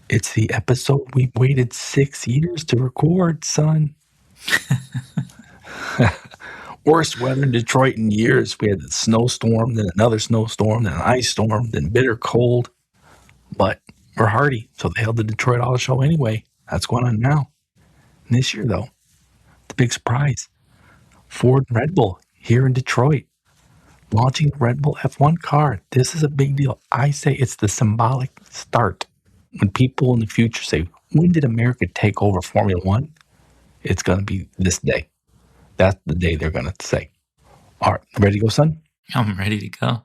It's the episode we waited 6 years to record, son. Worst weather in Detroit in years. We had a snowstorm, then another snowstorm, then an ice storm, then bitter cold. But we're hardy, so they held the Detroit Auto Show anyway. That's going on now. And this year, though, the big surprise. Ford and Red Bull here in Detroit, launching the Red Bull F1 car. This is a big deal. I say it's the symbolic start. When people in the future say, when did America take over Formula One? It's going to be this day. That's the day they're going to say. All right, ready to go, son? I'm ready to go.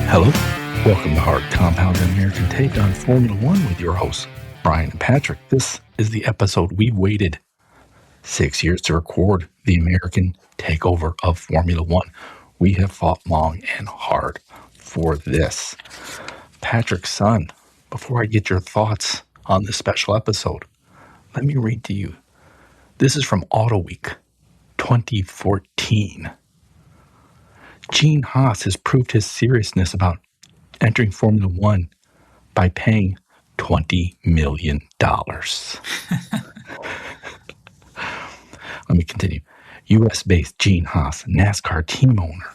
Hello. Welcome to Hard Compound, an American take on Formula One with your hosts, Brian and Patrick. This is the episode we waited 6 years to record, the American takeover of Formula One. We have fought long and hard for this. Patrick's son, before I get your thoughts on this special episode, let me read to you. This is from Auto Week 2014. Gene Haas has proved his seriousness about entering Formula One by paying $20 million. Let me continue. U.S.-based Gene Haas, NASCAR team owner,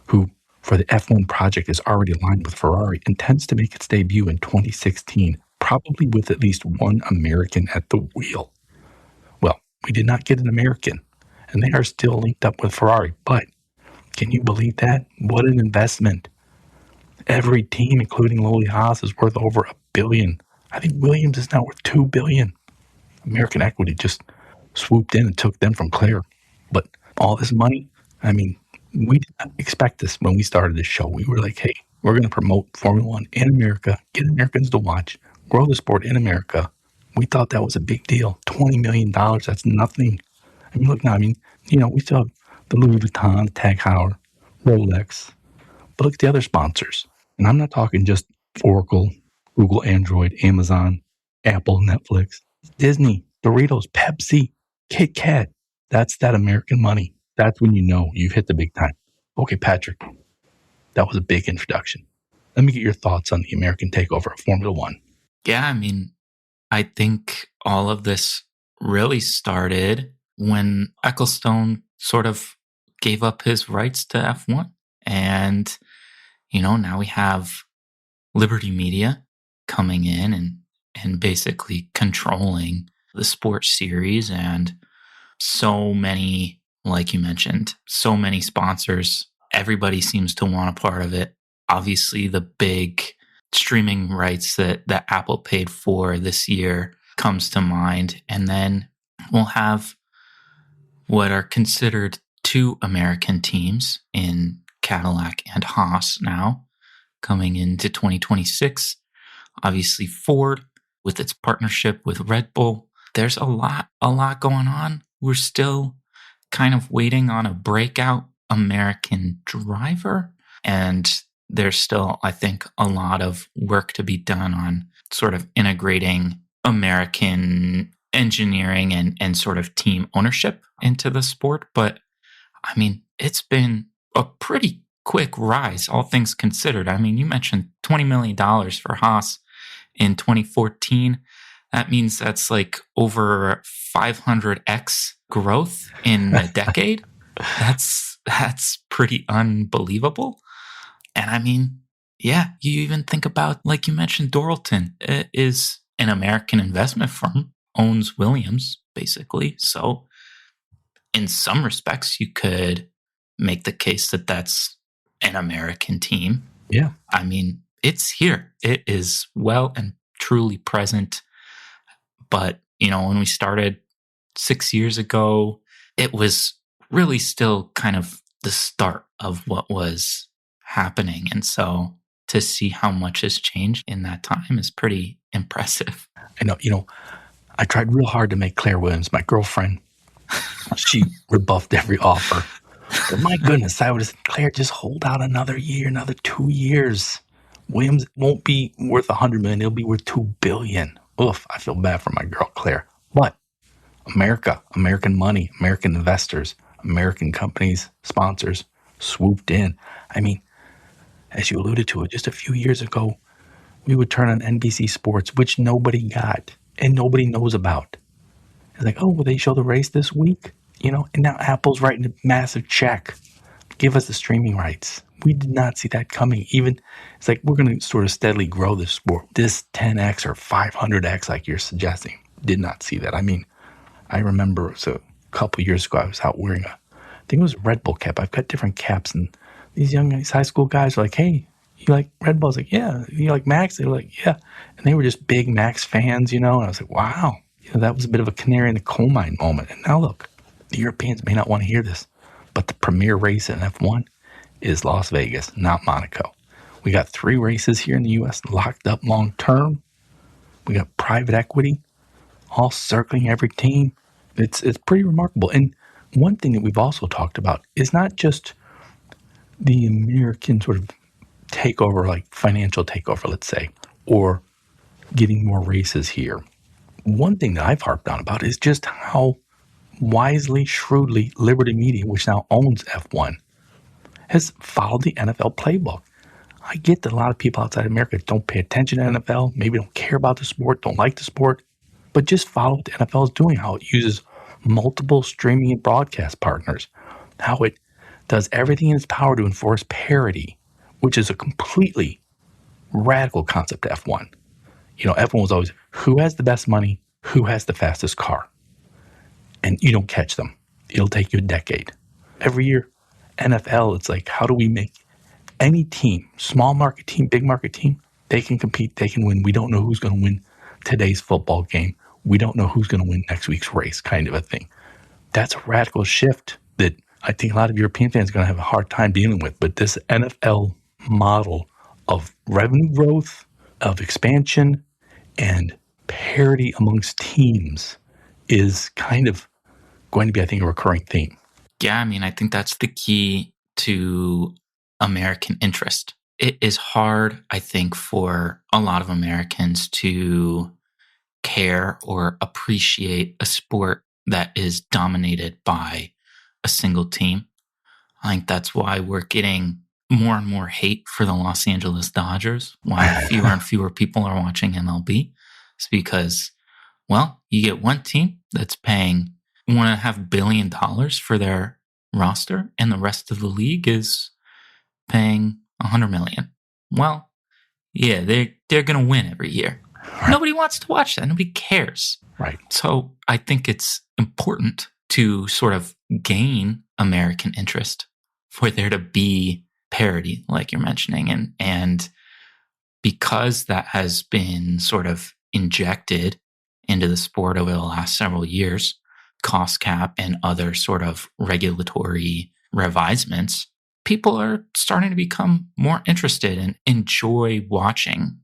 who for the F1 project is already aligned with Ferrari, intends to make its debut in 2016, probably with at least one American at the wheel. Well, we did not get an American, and they are still linked up with Ferrari, but can you believe that? What an investment. Every team, including Lowly Haas, is worth over $1 billion. I think Williams is now worth $2 billion. American Equity just swooped in and took them from Claire. But all this money, I mean, we did not expect this when we started this show. We were like, hey, we're going to promote Formula One in America, get Americans to watch, grow the sport in America. We thought that was a big deal. $20 million, that's nothing. I mean, look now, we still have the Louis Vuitton, Tag Heuer, Rolex. But look at the other sponsors. And I'm not talking just Oracle, Google, Android, Amazon, Apple, Netflix, Disney, Doritos, Pepsi, Kit Kat. That's that American money. That's when you know you've hit the big time. Okay, Patrick, that was a big introduction. Let me get your thoughts on the American takeover of Formula One. Yeah, I think all of this really started when Ecclestone sort of gave up his rights to F1. And, now we have Liberty Media coming in and basically controlling the sports series, and so many, like you mentioned, so many sponsors. Everybody seems to want a part of it. Obviously, the big streaming rights that Apple paid for this year comes to mind. And then we'll have what are considered two American teams in Cadillac and Haas now coming into 2026. Obviously, Ford with its partnership with Red Bull. There's a lot going on. We're still kind of waiting on a breakout American driver. And there's still, I think, a lot of work to be done on sort of integrating American engineering and sort of team ownership into the sport. But it's been a pretty quick rise, all things considered. You mentioned $20 million for Haas in 2014. That means that's like over 500x growth in a decade. That's pretty unbelievable. And you even think about, like you mentioned, Doralton. It is an American investment firm, owns Williams, basically. So in some respects, you could make the case that that's an American team. Yeah. It's here. It is well and truly present. But, when we started 6 years ago, it was really still kind of the start of what was happening. And so to see how much has changed in that time is pretty impressive. I know, I tried real hard to make Claire Williams my girlfriend. She rebuffed every offer. But my goodness, I would have said, Claire, just hold out another year, another 2 years. Williams won't be worth $100 million. It'll be worth $2 billion. Oof, I feel bad for my girl, Claire. But America, American money, American investors, American companies, sponsors swooped in. I mean, as you alluded to it, just a few years ago, we would turn on NBC Sports, which nobody got and nobody knows about. It's like, oh, will they show the race this week? And now Apple's writing a massive check. Give us the streaming rights. We did not see that coming. Even it's like we're going to sort of steadily grow this sport. This 10x or 500x, like you're suggesting, did not see that. I mean, I remember a couple years ago, I was out wearing I think it was a Red Bull cap. I've got different caps, and these high school guys are like, hey, you like Red Bull? I was like, yeah. You like Max? They were like, yeah. And they were just big Max fans, and I was like, wow. That was a bit of a canary in the coal mine moment. And now look, the Europeans may not want to hear this, but the premier race in F1 is Las Vegas, not Monaco. We got 3 races here in the U.S. locked up long term. We got private equity all circling every team. It's pretty remarkable. And one thing that we've also talked about is not just the American sort of takeover, like financial takeover, let's say, or getting more races here. One thing that I've harped on about is just how wisely, shrewdly Liberty Media, which now owns F1, has followed the NFL playbook. I get that a lot of people outside America don't pay attention to NFL, maybe don't care about the sport, don't like the sport, but just follow what the NFL is doing, how it uses multiple streaming and broadcast partners, how it does everything in its power to enforce parity, which is a completely radical concept to F1. F1 was always, who has the best money, who has the fastest car? And you don't catch them. It'll take you a decade. Every year, NFL, it's like, how do we make any team, small market team, big market team, they can compete, they can win. We don't know who's going to win today's football game. We don't know who's going to win next week's race, kind of a thing. That's a radical shift that I think a lot of European fans are going to have a hard time dealing with. But this NFL model of revenue growth, of expansion, and parity amongst teams is kind of going to be, I think, a recurring theme. Yeah, I mean, I think that's the key to American interest. It is hard, I think, for a lot of Americans to care or appreciate a sport that is dominated by a single team. I think that's why we're getting more and more hate for the Los Angeles Dodgers, why fewer and fewer people are watching MLB. It's because, well, you get one team that's paying $1.5 billion for their roster, and the rest of the league is paying $100 million. Well, yeah, they're going to win every year. Right. Nobody wants to watch that. Nobody cares. Right. So I think it's important to sort of gain American interest for there to be parity, like you're mentioning. And because that has been sort of injected into the sport over the last several years, cost cap and other sort of regulatory revisements, people are starting to become more interested and enjoy watching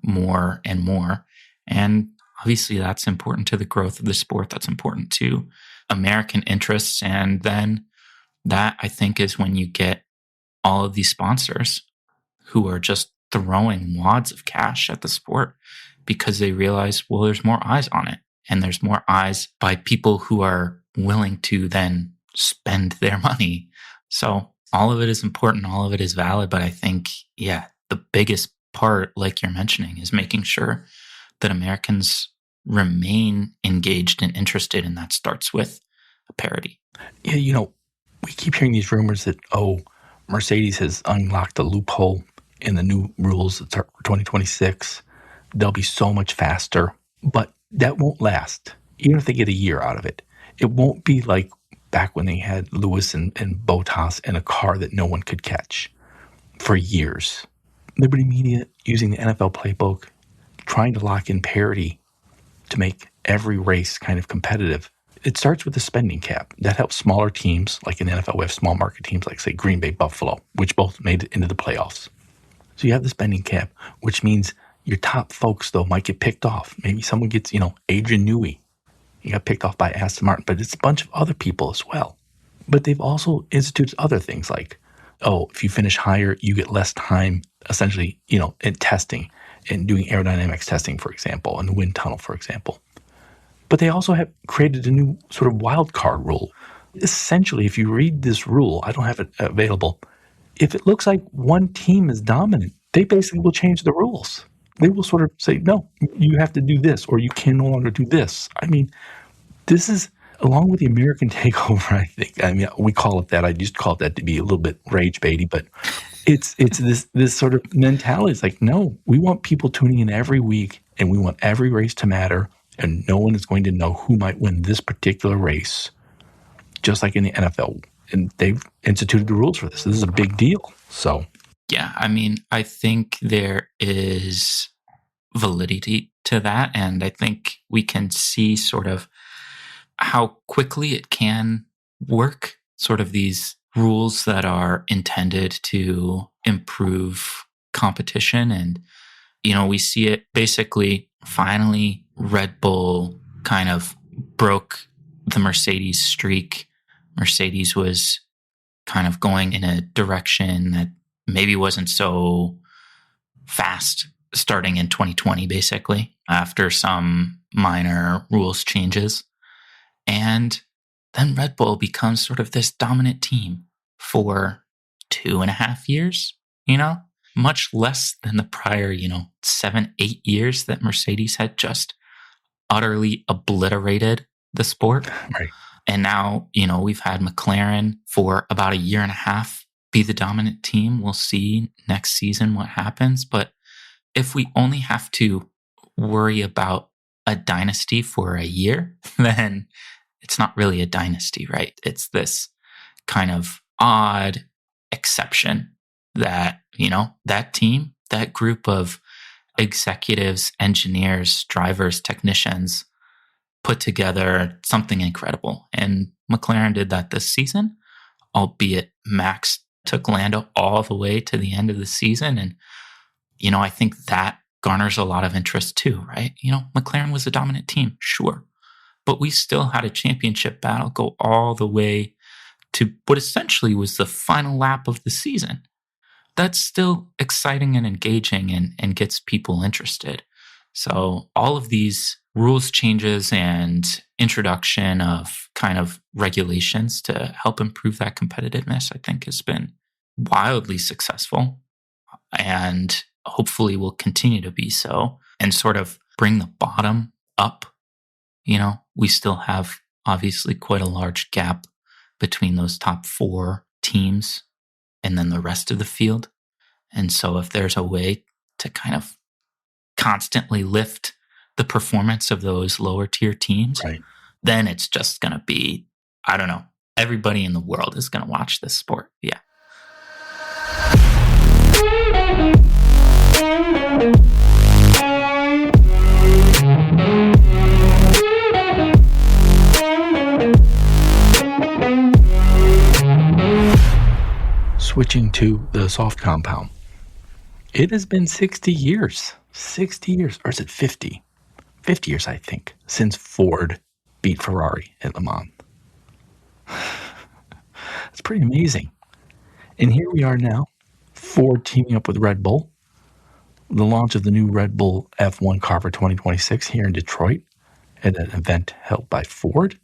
more and more. And obviously that's important to the growth of the sport. That's important to American interests. And then that, I think, is when you get all of these sponsors who are just throwing wads of cash at the sport because they realize, well, there's more eyes on it. And there's more eyes by people who are willing to then spend their money. So all of it is important. All of it is valid. But I think, yeah, the biggest part, like you're mentioning, is making sure that Americans remain engaged and interested. And that starts with a parity. Yeah, we keep hearing these rumors that, Mercedes has unlocked a loophole in the new rules for 2026. They'll be so much faster. But that won't last. Even if they get a year out of it, it won't be like back when they had Lewis and Bottas in a car that no one could catch for years. Liberty Media using the NFL playbook, trying to lock in parity to make every race kind of competitive. It starts with the spending cap. That helps smaller teams, like in the NFL, we have small market teams like, say, Green Bay, Buffalo, which both made it into the playoffs. So you have the spending cap, which means your top folks, though, might get picked off. Maybe someone gets, Adrian Newey. He got picked off by Aston Martin, but it's a bunch of other people as well. But they've also instituted other things like, if you finish higher, you get less time essentially, in testing and doing aerodynamics testing, for example, and the wind tunnel, for example. But they also have created a new sort of wild card rule. Essentially, if you read this rule, I don't have it available. If it looks like one team is dominant, they basically will change the rules. They will sort of say, no, you have to do this, or you can no longer do this. I mean, this is, along with the American takeover, I think. I mean, we call it that. I used to call it that to be a little bit rage baity, but it's this sort of mentality. It's like, no, we want people tuning in every week, and we want every race to matter, and no one is going to know who might win this particular race, just like in the NFL. And they've instituted the rules for this. This is a big deal. So, yeah, I mean, I think there is validity to that. And I think we can see sort of how quickly it can work, sort of these rules that are intended to improve competition. And, we see it basically finally Red Bull kind of broke the Mercedes streak. Mercedes was kind of going in a direction that maybe wasn't so fast starting in 2020, basically, after some minor rules changes. And then Red Bull becomes sort of this dominant team for 2.5 years, much less than the prior, 7-8 years that Mercedes had just utterly obliterated the sport. right. And now, we've had McLaren for about 1.5 years be the dominant team. We'll see next season what happens. But if we only have to worry about a dynasty for a year, then it's not really a dynasty, right? It's this kind of odd exception that, that team, that group of executives, engineers, drivers, technicians put together something incredible. And McLaren did that this season, albeit Max took Lando all the way to the end of the season. And, I think that garners a lot of interest too, right? McLaren was a dominant team, sure. But we still had a championship battle go all the way to what essentially was the final lap of the season. That's still exciting and engaging and gets people interested. So all of these rules changes and introduction of kind of regulations to help improve that competitiveness, I think has been wildly successful and hopefully will continue to be so and sort of bring the bottom up. We still have obviously quite a large gap between those top 4 teams and then the rest of the field. And so if there's a way to kind of constantly lift the performance of those lower tier teams, Right. then it's just going to be, I don't know, everybody in the world is going to watch this sport. Yeah. Switching to the soft compound. It has been 60 years. 60 years. Or is it 50? 50 years, I think, since Ford beat Ferrari at Le Mans. It's pretty amazing. And here we are now, Ford teaming up with Red Bull. The launch of the new Red Bull F1 car for 2026 here in Detroit at an event held by Ford.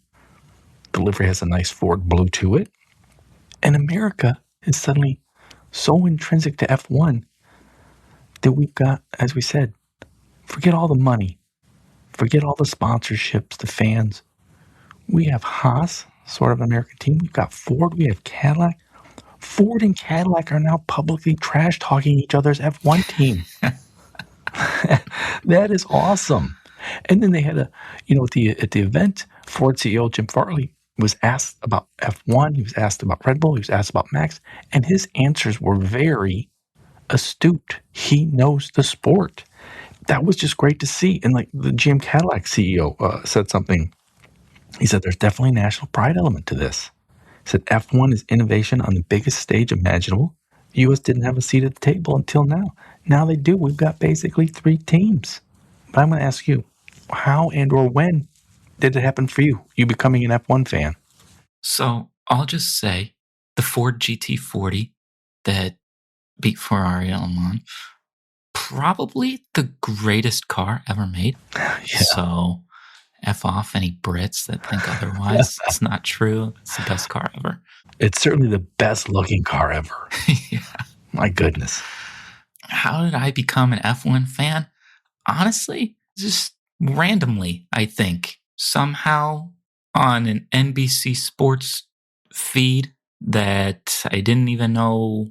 The livery has a nice Ford blue to it. And America is suddenly so intrinsic to F1 that we've got, as we said, forget all the money, forget all the sponsorships, the fans. We have Haas, sort of an American team. We've got Ford, we have Cadillac. Ford and Cadillac are now publicly trash talking each other's F1 team. That is awesome. And then they had at the event, Ford CEO Jim Farley was asked about F1, he was asked about Red Bull, he was asked about Max, and his answers were very astute. He knows the sport. That was just great to see. And like the GM Cadillac CEO said something. He said, there's definitely a national pride element to this. He said, F1 is innovation on the biggest stage imaginable. The U.S. didn't have a seat at the table until now. Now they do. We've got basically 3 teams. But I'm going to ask you, how and or when did it happen for you, you becoming an F1 fan? So I'll just say the Ford GT40 that beat Ferrari at Le Mans. Probably the greatest car ever made. Yeah. So F off any Brits that think otherwise. It's not true. It's the best car ever. It's certainly the best looking car ever. Yeah. My goodness. How did I become an F1 fan? Honestly, just randomly, I think. Somehow on an NBC Sports feed that I didn't even know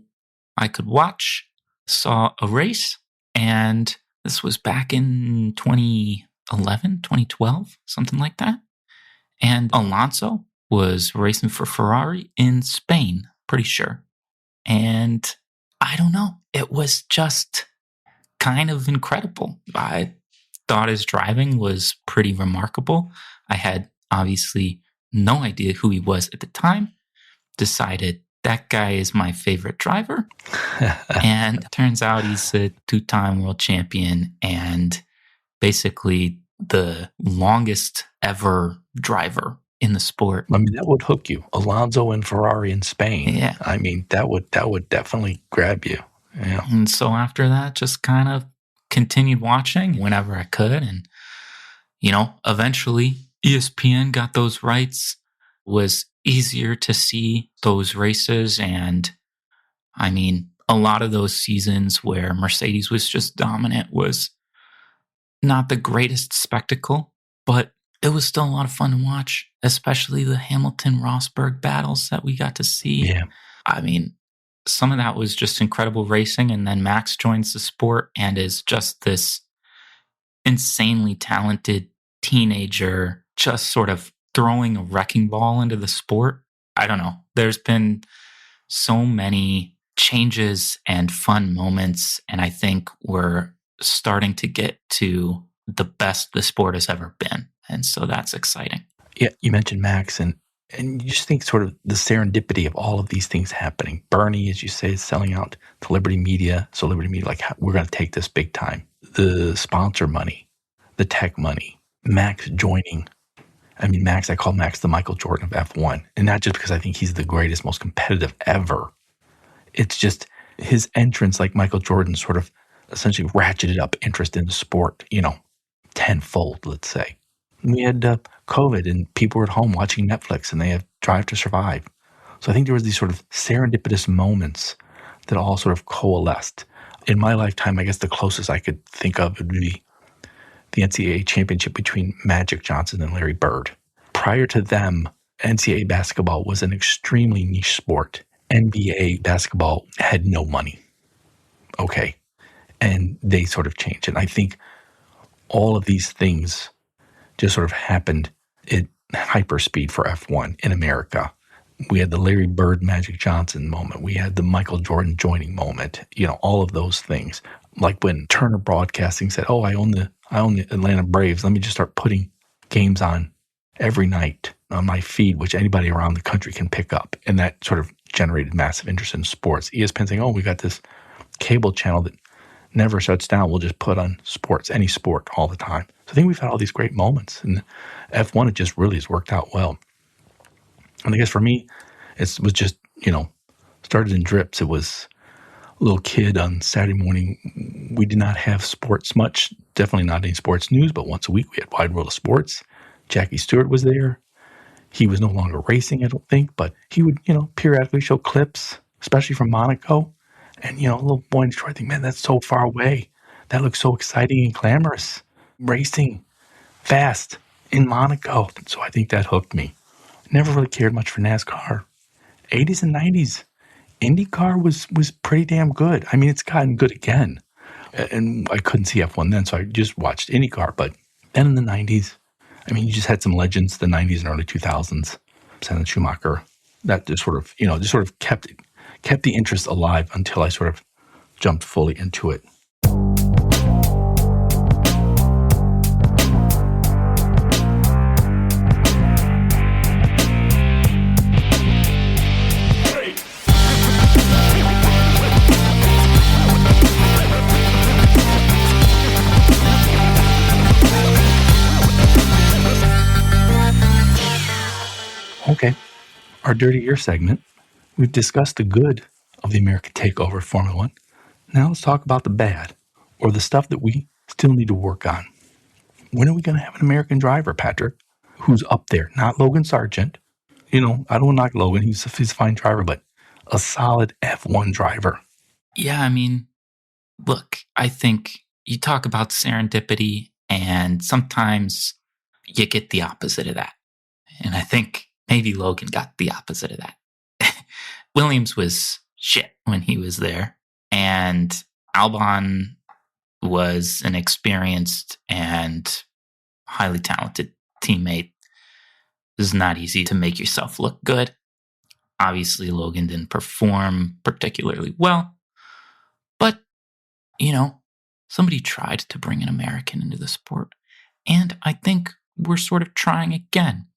I could watch, saw a race, and this was back in 2011, 2012, something like that. And Alonso was racing for Ferrari in Spain, pretty sure. And I don't know, it was just kind of incredible. I thought his driving was pretty remarkable. I had obviously no idea who he was at the time. Decided that guy is my favorite driver. And turns out he's a two-time world champion and basically the longest ever driver in the sport. I mean, that would hook you. Alonso and Ferrari in Spain. Yeah. I mean, that would definitely grab you. Yeah. And so after that, just kind of continued watching whenever I could. And, eventually ESPN got those rights. Was easier to see those races. And I mean, a lot of those seasons where Mercedes was just dominant was not the greatest spectacle, but it was still a lot of fun to watch, especially the Hamilton-Rosberg battles that we got to see. Yeah. I mean, some of that was just incredible racing, and then Max joins the sport and is just this insanely talented teenager, just sort of throwing a wrecking ball into the sport. I don't know. There's been so many changes and fun moments, and I think we're starting to get to the best the sport has ever been. And so that's exciting. Yeah, you mentioned Max, and you just think sort of the serendipity of all of these things happening. Bernie, as you say, is selling out to Liberty Media. So Liberty Media, like, we're going to take this big time. The sponsor money, the tech money, Max joining. I mean, Max, I call Max the Michael Jordan of F1. And not just because I think he's the greatest, most competitive ever. It's just his entrance, like Michael Jordan, sort of essentially ratcheted up interest in the sport, tenfold, let's say. We had COVID and people were at home watching Netflix and they have Drive to Survive. So I think there was these sort of serendipitous moments that all sort of coalesced. In my lifetime, I guess the closest I could think of would be the NCAA championship between Magic Johnson and Larry Bird. Prior to them, NCAA basketball was an extremely niche sport. NBA basketball had no money. Okay. And they sort of changed. And I think all of these things just sort of happened at hyperspeed for F1 in America. We had the Larry Bird, Magic Johnson moment. We had the Michael Jordan joining moment. All of those things. Like when Turner Broadcasting said, "Oh, I own the Atlanta Braves. Let me just start putting games on every night on my feed, which anybody around the country can pick up." And that sort of generated massive interest in sports. ESPN saying, "Oh, we got this cable channel that never shuts down. We'll just put on sports, any sport, all the time." So I think we've had all these great moments. And F1, it just really has worked out well. And I guess for me, it was just, started in drips. It was a little kid on Saturday morning. We did not have sports much, definitely not any sports news, but once a week we had Wide World of Sports. Jackie Stewart was there. He was no longer racing, I don't think, but he would, periodically show clips, especially from Monaco. And, a little boy in Detroit, I think, man, that's so far away. That looks so exciting and glamorous. Racing fast in Monaco. So I think that hooked me. Never really cared much for NASCAR. 80s and 90s. IndyCar was pretty damn good. I mean, it's gotten good again. And I couldn't see F1 then, so I just watched IndyCar. But then in the 90s, I mean, you just had some legends, the 90s and early 2000s. Senna Schumacher. That just sort of kept the interest alive until I sort of jumped fully into it. Okay, our Dirty Year segment. We've discussed the good of the American Takeover Formula One. Now let's talk about the bad, or the stuff that we still need to work on. When are we going to have an American driver, Patrick, who's up there? Not Logan Sargent. I don't want to knock Logan. He's a fine driver, but a solid F1 driver. Yeah, I mean, look, I think you talk about serendipity, and sometimes you get the opposite of that. And I think maybe Logan got the opposite of that. Williams was shit when he was there, and Albon was an experienced and highly talented teammate. It was not easy to make yourself look good. Obviously, Logan didn't perform particularly well, but, somebody tried to bring an American into the sport. And I think we're sort of trying again.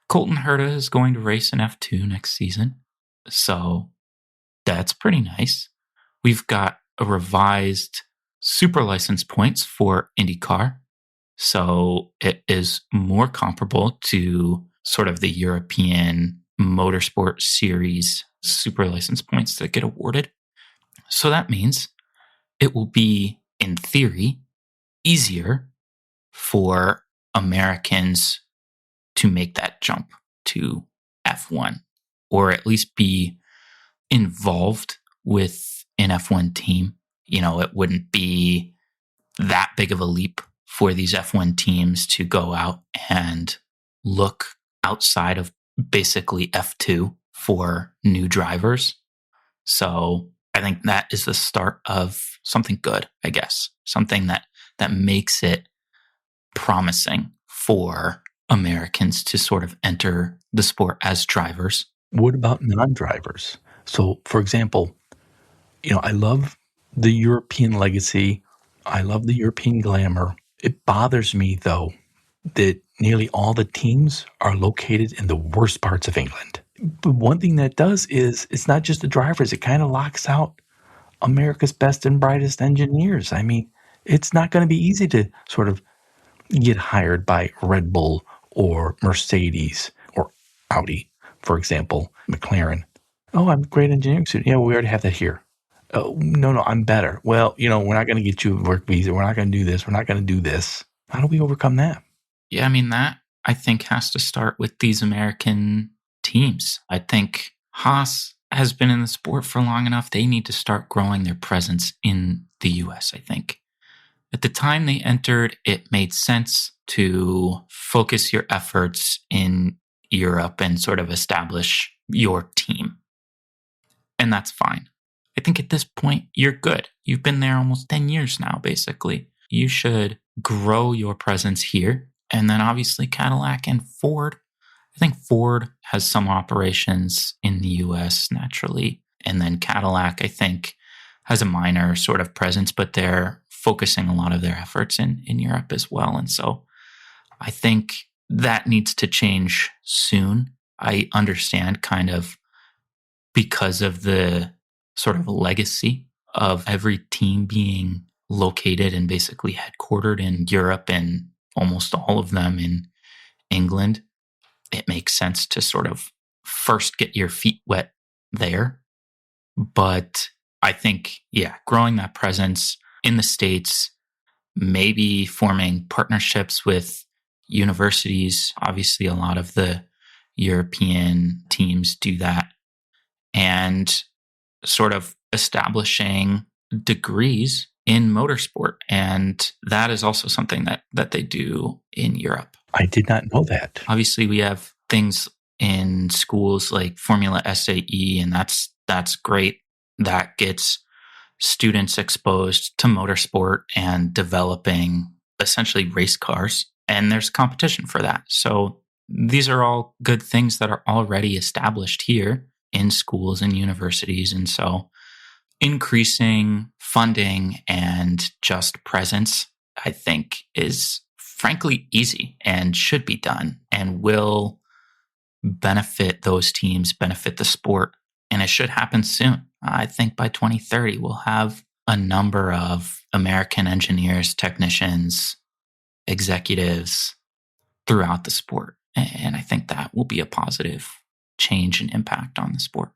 Colton Herta is going to race in F2 next season, so that's pretty nice. We've got a revised super license points for IndyCar, so it is more comparable to sort of the European Motorsport Series super license points that get awarded. So that means it will be, in theory, easier for Americans to make that jump to F1, or at least be involved with an F1 team. It wouldn't be that big of a leap for these F1 teams to go out and look outside of basically F2 for new drivers. So I think that is the start of something good, I guess. Something that makes it promising for Americans to sort of enter the sport as drivers. What about non-drivers? So, for example, I love the European legacy. I love the European glamour. It bothers me, though, that nearly all the teams are located in the worst parts of England. But one thing that does is it's not just the drivers. It kind of locks out America's best and brightest engineers. I mean, it's not going to be easy to sort of get hired by Red Bull or Mercedes or Audi, for example, McLaren. Oh, I'm a great engineering student. Yeah, well, we already have that here. Oh, no, I'm better. Well, we're not going to get you a work visa. We're not going to do this. We're not going to do this. How do we overcome that? Yeah, I mean, that I think has to start with these American teams. I think Haas has been in the sport for long enough. They need to start growing their presence in the US, I think. At the time they entered, it made sense to focus your efforts in Europe and sort of establish your team. And that's fine. I think at this point, you're good. You've been there almost 10 years now, basically. You should grow your presence here. And then obviously Cadillac and Ford. I think Ford has some operations in the US naturally. And then Cadillac, I think, has a minor sort of presence, but they're focusing a lot of their efforts in Europe as well. And so I think that needs to change soon. I understand kind of because of the sort of legacy of every team being located and basically headquartered in Europe and almost all of them in England, it makes sense to sort of first get your feet wet there. But I think, growing that presence in the States, maybe forming partnerships with universities. Obviously, a lot of the European teams do that. And sort of establishing degrees in motorsport. And that is also something that they do in Europe. I did not know that. Obviously, we have things in schools like Formula SAE, and that's great. That gets students exposed to motorsport and developing essentially race cars. And there's competition for that. So these are all good things that are already established here in schools and universities. And so increasing funding and just presence, I think, is frankly easy and should be done and will benefit those teams, benefit the sport. And it should happen soon. I think by 2030, we'll have a number of American engineers, technicians, executives throughout the sport. And I think that will be a positive change and impact on the sport.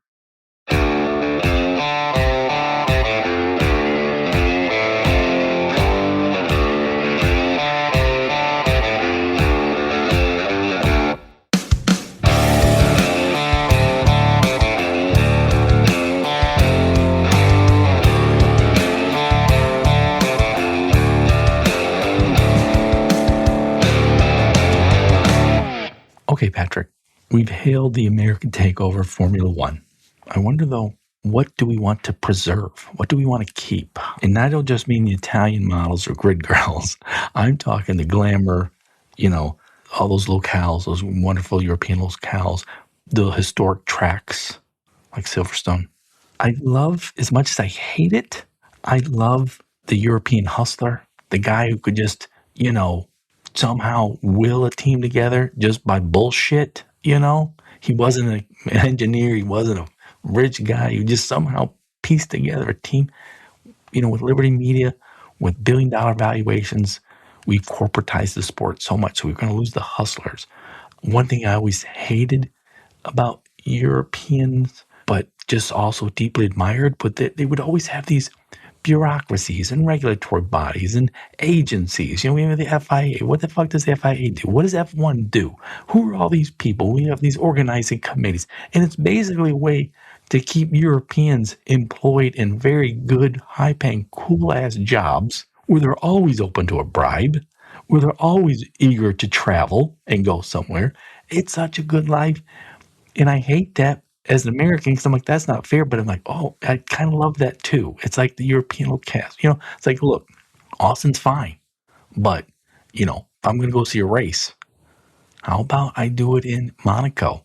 Okay, Patrick, we've hailed the American takeover Formula One. I wonder, though, what do we want to preserve? What do we want to keep? And I don't just mean the Italian models or grid girls. I'm talking the glamour, all those locales, those wonderful European locales, the historic tracks like Silverstone. I love, as much as I hate it, I love the European hustler, the guy who could just, somehow will a team together just by bullshit. He wasn't an engineer, he wasn't a rich guy, he just somehow pieced together a team, with Liberty Media, with billion-dollar valuations. We've corporatized the sport so much, so we're going to lose the hustlers. One thing I always hated about Europeans, but just also deeply admired, but they would always have these bureaucracies and regulatory bodies and agencies. We have the FIA. What the fuck does the FIA do? What does F1 do? Who are all these people? We have these organizing committees. And it's basically a way to keep Europeans employed in very good, high-paying, cool-ass jobs where they're always open to a bribe, where they're always eager to travel and go somewhere. It's such a good life. And I hate that as an American because I'm like, that's not fair. But I'm like, oh, I kind of love that too. It's like the European little cast. It's like, look, Austin's fine. But, if I'm going to go see a race, how about I do it in Monaco?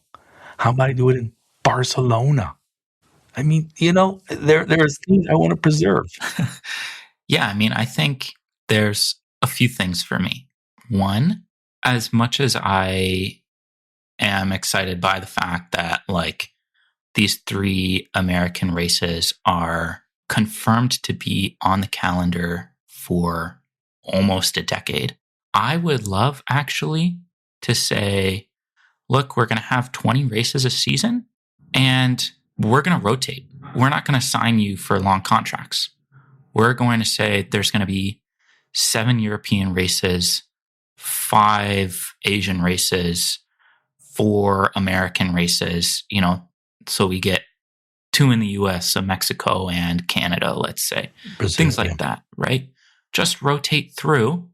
How about I do it in Barcelona? I mean, there's things I want to preserve. Yeah, I mean, I think there's a few things for me. One, as much as I am excited by the fact that these 3 American races are confirmed to be on the calendar for almost a decade, I would love actually to say, look, we're going to have 20 races a season and we're going to rotate. We're not going to sign you for long contracts. We're going to say there's going to be 7 European races, 5 Asian races, 4 American races, so we get 2 in the US, so Mexico and Canada, let's say. Brazil, things like that, right? Just rotate through.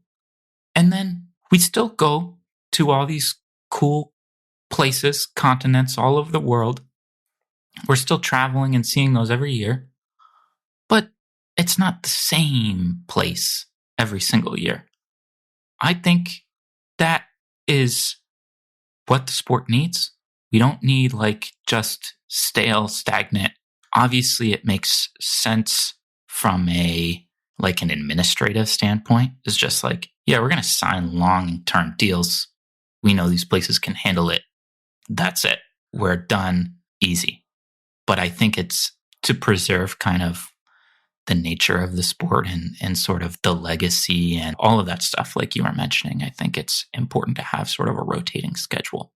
And then we still go to all these cool places, continents all over the world. We're still traveling and seeing those every year. But it's not the same place every single year. I think that is what the sport needs. We don't need just stale, stagnant. Obviously, it makes sense from an administrative standpoint. It's just yeah, we're going to sign long-term deals. We know these places can handle it. That's it. We're done. Easy. But I think it's to preserve kind of the nature of the sport and sort of the legacy and all of that stuff like you were mentioning. I think it's important to have sort of a rotating schedule.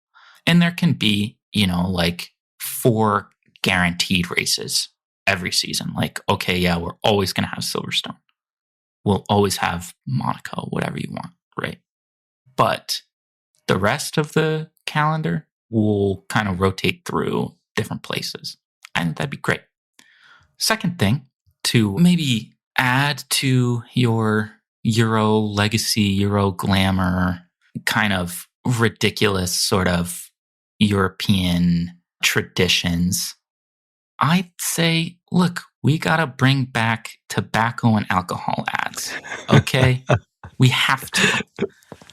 And there can be, 4 guaranteed races every season. Okay, yeah, we're always going to have Silverstone. We'll always have Monaco, whatever you want, right? But the rest of the calendar will kind of rotate through different places. I think that'd be great. Second thing, to maybe add to your Euro legacy, Euro glamour, kind of ridiculous sort of European traditions, I'd say, look, we got to bring back tobacco and alcohol ads. Okay? We have to.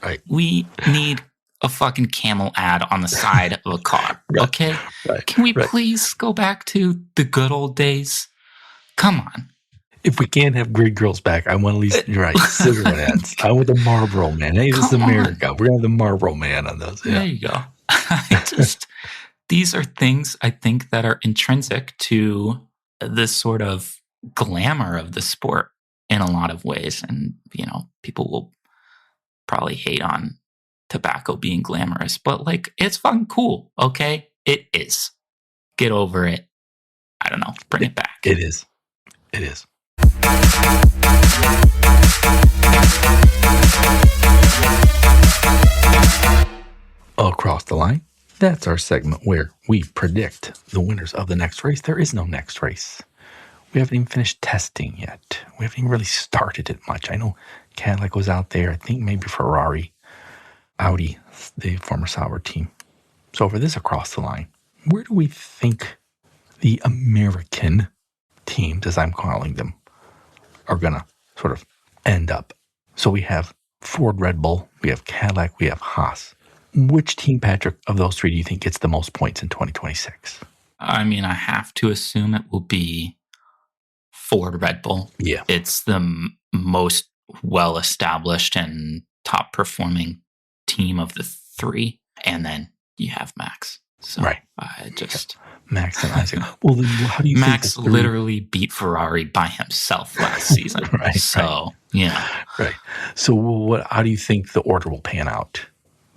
Right. We need a fucking Camel ad on the side of a car. Right. Okay? Right. Can we please go back to the good old days? Come on. If we can't have grid girls back, I want at least cigarette ads. I want the Marlboro Man. Hey, this is America. We're gonna have the Marlboro Man on those. Yeah. There you go. These are things I think that are intrinsic to this sort of glamour of the sport in a lot of ways. And, people will probably hate on tobacco being glamorous, but it's fucking cool. Okay. It is. Get over it. I don't know. Bring it back. It is. It is. Across the line. That's our segment where we predict the winners of the next race. There is no next race. We haven't even finished testing yet. We haven't even really started it much. I know Cadillac was out there. I think maybe Ferrari, Audi, the former Sauber team. So for this across the line, where do we think the American teams, as I'm calling them, are going to sort of end up? So we have Ford, Red Bull, we have Cadillac, we have Haas. Which team, Patrick, of those three do you think gets the most points in 2026? I mean, I have to assume it will be Ford Red Bull. Yeah. It's the most well-established and top-performing team of the three. And then you have Max. So Right. I just... Max and Isaac. Well, then how do you Max think literally beat Ferrari by himself last season. Right. So how do you think the order will pan out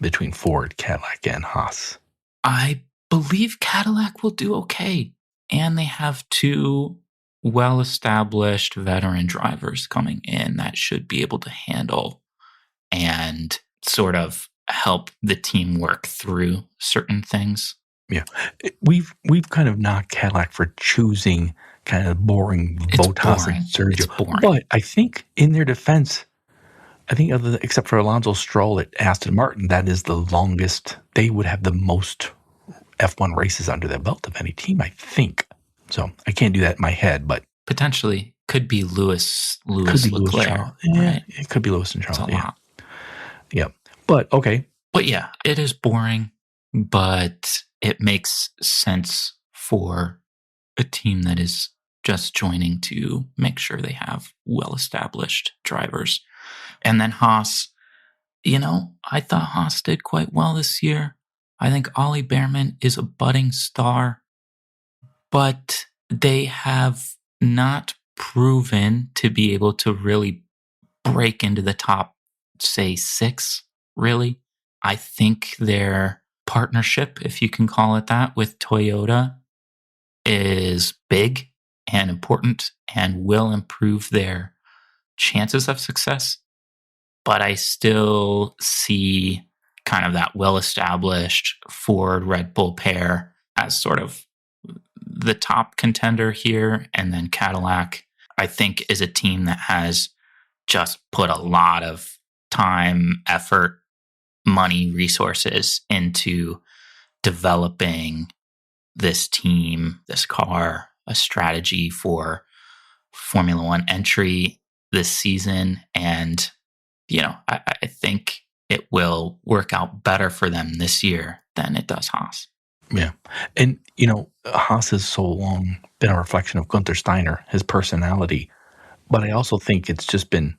between Ford, Cadillac, and Haas? I believe Cadillac will do okay. And they have two well-established veteran drivers coming in that should be able to handle and sort of help the team work through certain things. Yeah. We've kind of knocked Cadillac for choosing kind of boring Bottas and Sergio. It's boring. But I think in their defense, except for Alonso Stroll at Aston Martin, that is the longest. They would have the most F1 races under their belt of any team, I think. So I can't do that in my head, but potentially could be Lewis Leclerc. Yeah, right? It could be Lewis and Charles. It's a lot. Yeah. But okay. But yeah, it is boring, but it makes sense for a team that is just joining to make sure they have well-established drivers. And then Haas, I thought Haas did quite well this year. I think Ollie Behrman is a budding star, but they have not proven to be able to really break into the top, say, 6, really. I think their partnership, if you can call it that, with Toyota is big and important and will improve their chances of success. But I still see kind of that well-established Ford Red Bull pair as sort of the top contender here. And then Cadillac, I think, is a team that has just put a lot of time, effort, money, resources into developing this team, this car, a strategy for Formula One entry this season. And, I think it will work out better for them this year than it does Haas. Yeah. And, Haas has so long been a reflection of Gunther Steiner, his personality. But I also think it's just been,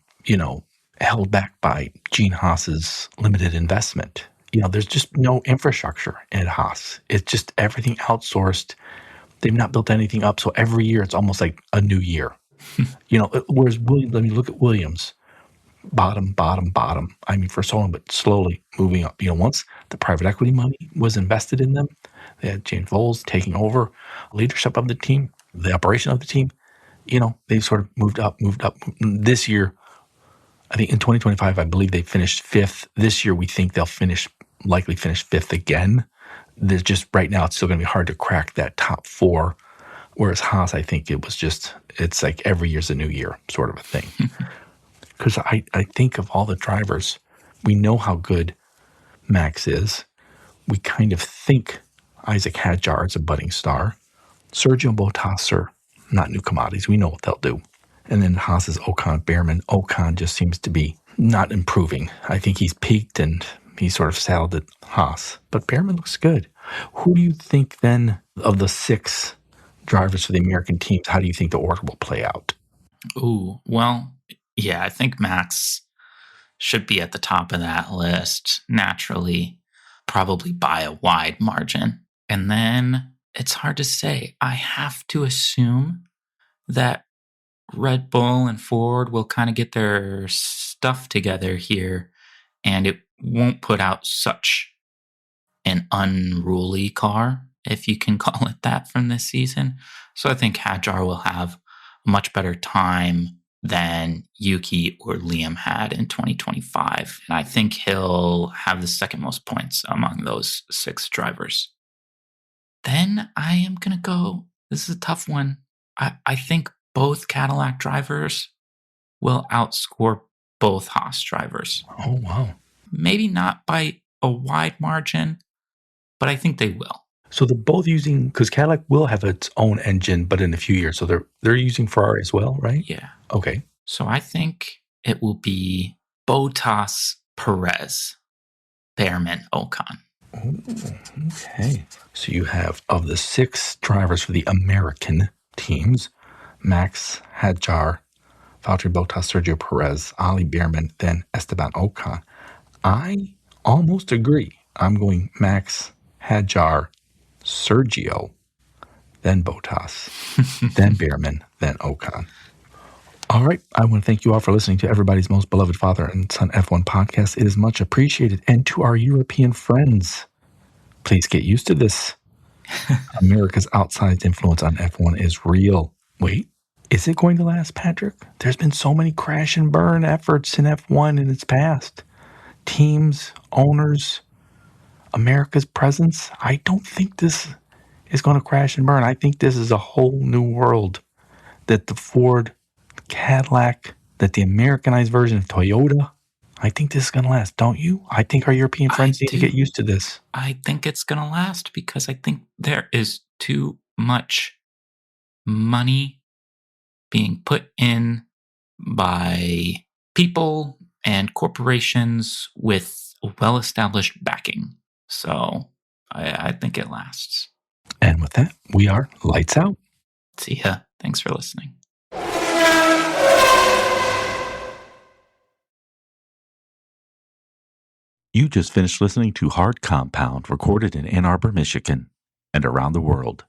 held back by Gene Haas's limited investment. There's just no infrastructure at Haas. It's just everything outsourced. They've not built anything up. So every year it's almost like a new year. Whereas Williams, let me look at Williams. Bottom. I mean, for so long, but slowly moving up. Once the private equity money was invested in them, they had James Voles taking over leadership of the team, the operation of the team. They've sort of moved up. This year, I think in 2025, I believe they finished 5th. This year, we think they'll likely finish 5th again. There's just right now, it's still going to be hard to crack that top 4. Whereas Haas, I think it's like every year's a new year sort of a thing. Because I think of all the drivers, we know how good Max is. We kind of think Isaac Hadjar is a budding star. Sergio and Bottas are not new commodities. We know what they'll do. And then Haas is Ocon, Behrman. Ocon just seems to be not improving. I think he's peaked and he's sort of saddled at Haas. But Behrman looks good. Who do you think then of the 6 drivers for the American teams, how do you think the order will play out? Ooh, well, yeah, I think Max should be at the top of that list naturally, probably by a wide margin. And then it's hard to say. I have to assume that Red Bull and Ford will kind of get their stuff together here, and it won't put out such an unruly car, if you can call it that, from this season. So I think Hadjar will have a much better time than Yuki or Liam had in 2025. And I think he'll have the second most points among those 6 drivers. Then I am going to go, this is a tough one. I think both Cadillac drivers will outscore both Haas drivers. Oh, wow. Maybe not by a wide margin, but I think they will. So they're both using, because Cadillac will have its own engine, but in a few years. So they're using Ferrari as well, right? Yeah. Okay. So I think it will be Bottas, Perez, Behrman, Ocon. Okay. So you have, of the 6 drivers for the American teams, Max Hadjar, Valtteri Bottas, Sergio Perez, Ali Behrman, then Esteban Ocon. I almost agree. I'm going Max Hadjar, Sergio, then Bottas, then Behrman, then Ocon. All right. I want to thank you all for listening to everybody's most beloved father and son F1 podcast. It is much appreciated. And to our European friends, please get used to this. America's outsized influence on F1 is real. Wait, is it going to last, Patrick? There's been so many crash and burn efforts in F1 in its past. Teams, owners, America's presence. I don't think this is going to crash and burn. I think this is a whole new world that the Ford, Cadillac, that the Americanized version of Toyota, I think this is going to last, don't you? I think our European friends need to get used to this. I think it's going to last because I think there is too much money being put in by people and corporations with well-established backing. So I think it lasts. And with that, we are lights out. See ya. Thanks for listening. You just finished listening to Hard Compound, recorded in Ann Arbor, Michigan, and around the world.